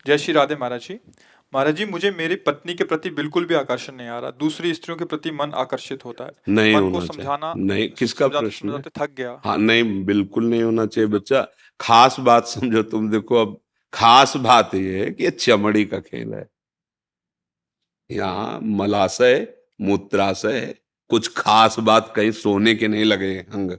जय श्री राधे महाराज जी। महाराज जी, मुझे मेरी पत्नी के प्रति बिल्कुल भी आकर्षण नहीं आ रहा। दूसरी स्त्रियों के प्रति मन आकर्षित होता है। नहीं मन को होना चाहिए। समझाना, नहीं, किसका समझाते प्रश्न है? समझाते थक गया। हाँ, नहीं, बिल्कुल नहीं होना चाहिए बच्चा। खास बात समझो तुम, देखो अब खास बात ये है कि ये चमड़ी का खेल है। यहाँ मलाशय, मूत्राशय है। कुछ खास बात कहीं सोने के नहीं लगे अंग,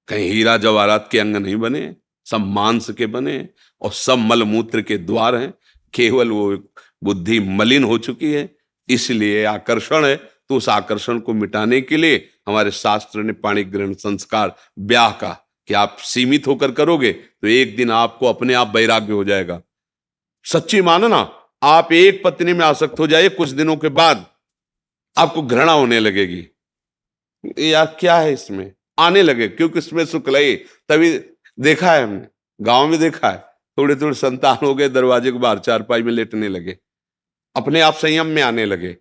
कहीं हीरा जवाहरात के अंग नहीं बने, सब मांस के बने और सब मलमूत्र के द्वार हैं। केवल वो बुद्धि मलिन हो चुकी है, इसलिए आकर्षण है। तो उस आकर्षण को मिटाने के लिए हमारे शास्त्र ने पाणि ग्रहण संस्कार ब्याह का, कि आप सीमित होकर करोगे तो एक दिन आपको अपने आप वैराग्य हो जाएगा। सच्ची मानना, आप एक पत्नी में आसक्त हो जाइए, कुछ दिनों के बाद आपको घृणा होने लगेगी। यार क्या है इसमें, आने लगे, क्योंकि इसमें सुख लगे। तभी देखा है हमने, गांव में देखा है, थोड़े थोड़े संतान हो गए, दरवाजे के बाहर चारपाई में लेटने लगे, अपने आप संयम में आने लगे।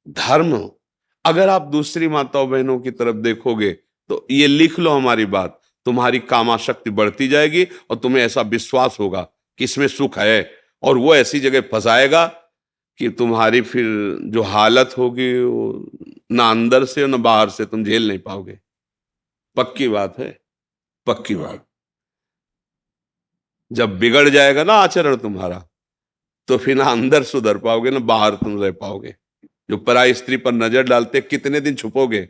धर्म, अगर आप दूसरी माताओं बहनों की तरफ देखोगे तो ये लिख लो हमारी बात, तुम्हारी कामाशक्ति बढ़ती जाएगी और तुम्हें ऐसा विश्वास होगा कि इसमें सुख है, और वो ऐसी जगह फंसाएगा कि तुम्हारी फिर जो हालत होगी वो ना अंदर से ना बाहर से तुम झेल नहीं पाओगे। पक्की बात है, पक्की बात। जब बिगड़ जाएगा ना आचरण तुम्हारा, तो फिर ना अंदर सुधर पाओगे ना बाहर तुम रह पाओगे। जो पराई स्त्री पर नजर डालते, कितने दिन छुपोगे?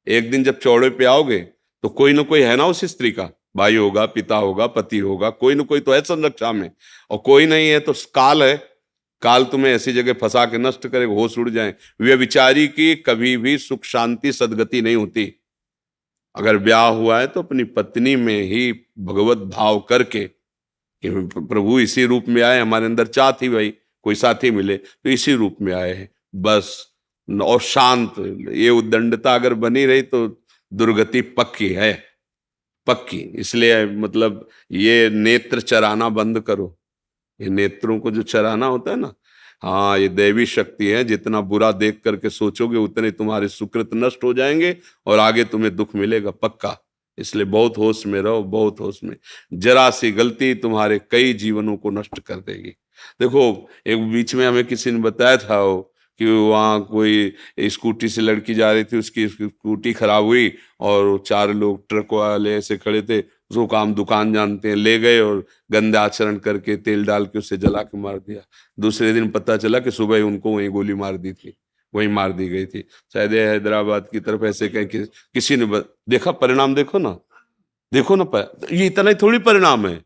एक दिन जब चौड़े पे आओगे तो कोई ना कोई है ना उस स्त्री का, भाई होगा, पिता होगा, पति होगा, कोई ना कोई तो है संरक्षा में। और कोई नहीं है तो काल है। काल तुम्हें ऐसी जगह फंसा के नष्ट करेगा, होश उड़ जाए। व्यभिचारी की कभी भी सुख शांति सदगति नहीं होती। अगर ब्याह हुआ है तो अपनी पत्नी में ही भगवत भाव करके कि प्रभु इसी रूप में आए, हमारे अंदर चाह थी भाई कोई साथी मिले तो इसी रूप में आए हैं बस। और शांत, ये उद्दंडता अगर बनी रही तो दुर्गति पक्की है, पक्की। इसलिए मतलब ये नेत्र चराना बंद करो। ये नेत्रों को जो चराना होता है ना, हाँ, ये दैवी शक्ति है। जितना बुरा देख करके सोचोगे उतने तुम्हारे सुकृत नष्ट हो जाएंगे और आगे तुम्हें दुख मिलेगा, पक्का। इसलिए बहुत होश में रहो, बहुत होश में। जरा सी गलती तुम्हारे कई जीवनों को नष्ट कर देगी। देखो, एक बीच में हमें किसी ने बताया था कि वहाँ कोई स्कूटी से लड़की जा रही थी, उसकी स्कूटी खराब हुई और चार लोग ट्रक वाले ऐसे खड़े थे, उसको काम दुकान जानते हैं, ले गए और गंदे आचरण करके तेल डाल के उसे जला के मार दिया। दूसरे दिन पता चला कि सुबह ही उनको वहीं गोली मार दी थी, वहीं मार दी गई थी। शायद ये हैदराबाद की तरफ ऐसे कहीं किसी ने देखा। परिणाम देखो ना, देखो ना, ये इतना ही थोड़ी परिणाम है।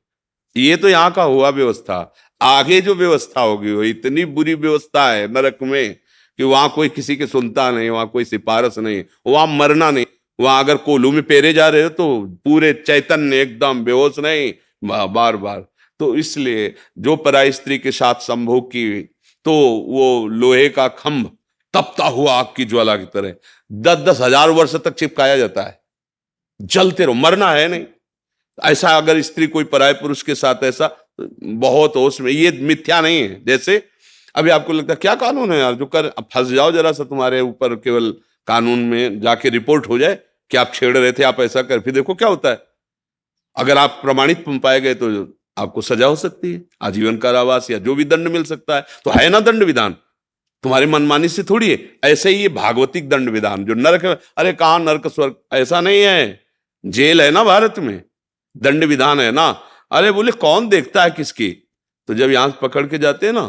ये तो यहाँ का हुआ व्यवस्था। आगे जो व्यवस्था होगी वो इतनी बुरी व्यवस्था है नरक में कि वहां कोई किसी की सुनता नहीं, वहां कोई सिफारिश नहीं, वहां मरना नहीं। वहां अगर कोलू में पेरे जा रहे हो तो पूरे चैतन्य, एकदम बेहोश नहीं, बार बार। तो इसलिए जो पराई स्त्री के साथ संभोग की तो वो लोहे का खंभ तपता हुआ आग की ज्वाला की तरह 10-10 हजार वर्ष तक चिपकाया जाता है। जलते रहो, मरना है नहीं। ऐसा अगर स्त्री कोई पराये पुरुष के साथ ऐसा, बहुत होश में, ये मिथ्या नहीं है। जैसे अभी आपको लगता है क्या कानून है यार, जो कर फंस जाओ जरा सा, तुम्हारे ऊपर केवल कानून में जाके रिपोर्ट हो जाए कि आप छेड़ रहे थे, आप ऐसा कर, फिर देखो क्या होता है। अगर आप प्रमाणित पाए गए तो आपको सजा हो सकती है, आजीवन कारावास या जो भी दंड मिल सकता है। तो है ना दंड विधान, तुम्हारी मनमानी से थोड़ी है। ऐसे ही ये भागवतिक दंड विधान जो नरक है, अरे कहां नरक स्वर्ग, ऐसा नहीं है। जेल है ना भारत में, दंड विधान है ना। अरे बोले कौन देखता है किसकी, तो जब यहां से पकड़ के जाते हैं ना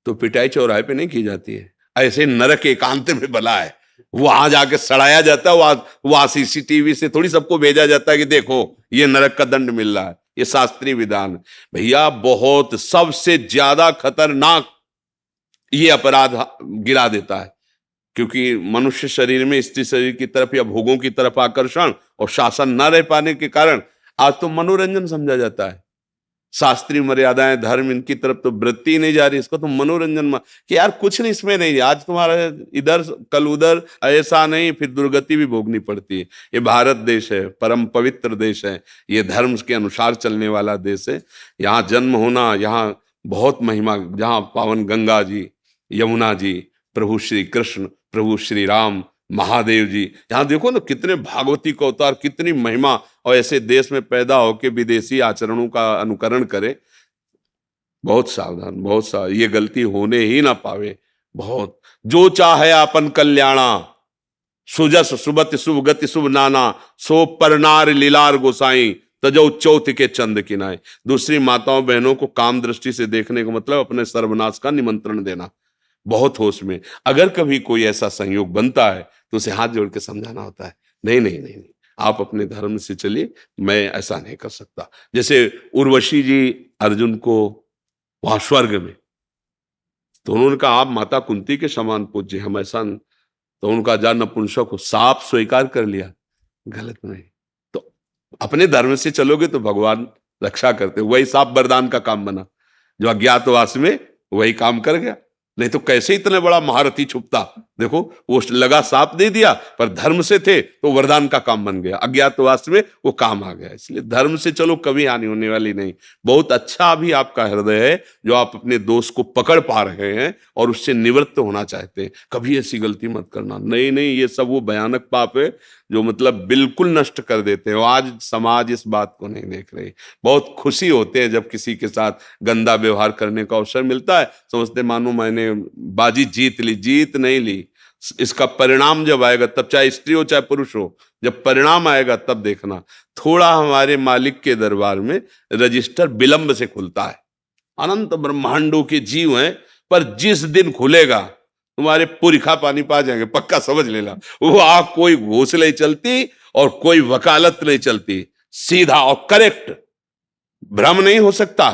तो पिटाई चौराहे पे नहीं की जाती है। ऐसे नरक एकांत में भला है, वहां जाके सड़ाया जाता है। वहां सीसीटीवी से थोड़ी सबको भेजा जाता है कि देखो ये नरक का दंड मिल रहा है। ये शास्त्रीय विधान भैया, बहुत सबसे ज्यादा खतरनाक ये अपराध गिरा देता है। क्योंकि मनुष्य शरीर में स्त्री शरीर की तरफ या भोगों की तरफ आकर्षण और शासन न रह पाने के कारण आज तो मनोरंजन समझा जाता है। शास्त्रीय मर्यादाएं, धर्म, इनकी तरफ तो वृत्ति ही नहीं जा रही। इसको तो मनोरंजन कि यार कुछ नहीं इसमें नहीं, आज तुम्हारा इधर कल उधर, ऐसा नहीं, फिर दुर्गति भी भोगनी पड़ती है। ये भारत देश है, परम पवित्र देश है, ये धर्म के अनुसार चलने वाला देश है। यहाँ जन्म होना, यहाँ बहुत महिमा, जहाँ पावन गंगा जी, यमुना जी, प्रभु श्री कृष्ण, प्रभु श्री राम, महादेव जी, यहाँ देखो ना कितने भागवती का अवतार, कितनी महिमा। और ऐसे देश में पैदा होके विदेशी आचरणों का अनुकरण करे, बहुत सावधान, बहुत सावधान, ये गलती होने ही ना पावे। बहुत जो चाहे आपन कल्याणा, सुजस सुबत शुभ गति शुभ नाना, सो परनार लीलार गोसाई, तजो चौथ के चंद किनाए। दूसरी माताओं बहनों को काम दृष्टि से देखने का मतलब अपने सर्वनाश का निमंत्रण देना। बहुत होश में, अगर कभी कोई ऐसा संयोग बनता है तो उसे हाथ जोड़ के समझाना होता है, नहीं नहीं नहीं नहीं, आप अपने धर्म से चलिए, मैं ऐसा नहीं कर सकता। जैसे उर्वशी जी अर्जुन को वहां स्वर्ग में, तो उन्होंने कहा आप माता कुंती के समान पूज्य, हम ऐसा नहीं। तो उनका जा नपुंसक को साफ स्वीकार कर लिया, गलत नहीं। तो अपने धर्म से चलोगे तो भगवान रक्षा करते, वही साफ वरदान का काम बना, जो अज्ञातवास में वही काम कर गया। नहीं तो कैसे इतना बड़ा महारथी छुपता। देखो वो लगा साप दे दिया, पर धर्म से थे तो वरदान का काम बन गया, अज्ञातवास में वो काम आ गया। इसलिए धर्म से चलो, कभी हानि होने वाली नहीं। बहुत अच्छा भी आपका हृदय है जो आप अपने दोष को पकड़ पा रहे हैं और उससे निवृत्त होना चाहते हैं। कभी ऐसी गलती मत करना, नहीं नहीं, ये सब वो भयानक पाप है जो मतलब बिल्कुल नष्ट कर देते हैं। आज समाज इस बात को नहीं देख रहे। बहुत खुशी होते हैं जब किसी के साथ गंदा व्यवहार करने का अवसर मिलता है, समझते मानो मैंने बाजी जीत ली। जीत नहीं ली, इसका परिणाम जब आएगा, तब चाहे स्त्री हो चाहे पुरुष हो, जब परिणाम आएगा तब देखना। थोड़ा हमारे मालिक के दरबार में रजिस्टर विलंब से खुलता है। अनंत ब्रह्मांडों के जीव हैं, पर जिस दिन खुलेगा तुम्हारे पुरखा पानी पा जाएंगे, पक्का समझ लेना। वो आग कोई घूस नहीं चलती और कोई वकालत नहीं चलती, सीधा और करेक्ट, भ्रम नहीं हो सकता।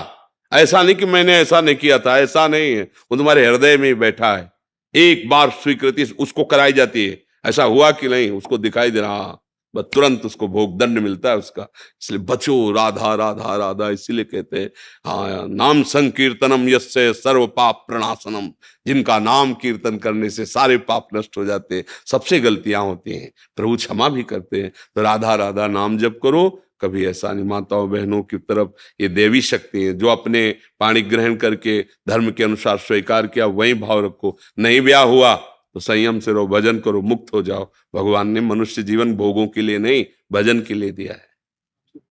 ऐसा नहीं कि मैंने ऐसा नहीं किया था, ऐसा नहीं है, वो तुम्हारे हृदय में ही बैठा है। एक बार स्वीकृति उसको कराई जाती है, ऐसा हुआ कि नहीं उसको दिखाई दे रहा, बस तुरंत उसको भोग दंड मिलता है उसका। इसलिए बचो, राधा राधा राधा, इसीलिए कहते हैं हाँ, नाम संकीर्तनम यस्य सर्व पाप प्रणाशनम, जिनका नाम कीर्तन करने से सारे पाप नष्ट हो जाते हैं। सबसे गलतियां होती हैं, प्रभु क्षमा भी करते हैं। तो राधा राधा नाम जप करो, कभी ऐसा नहीं। माताओं बहनों की तरफ ये देवी शक्ति है, जो अपने पाणी ग्रहण करके धर्म के अनुसार स्वीकार किया वही भाव रखो। नहीं ब्याह हुआ तो संयम से रहो, भजन करो, मुक्त हो जाओ। भगवान ने मनुष्य जीवन भोगों के लिए नहीं, भजन के लिए दिया है।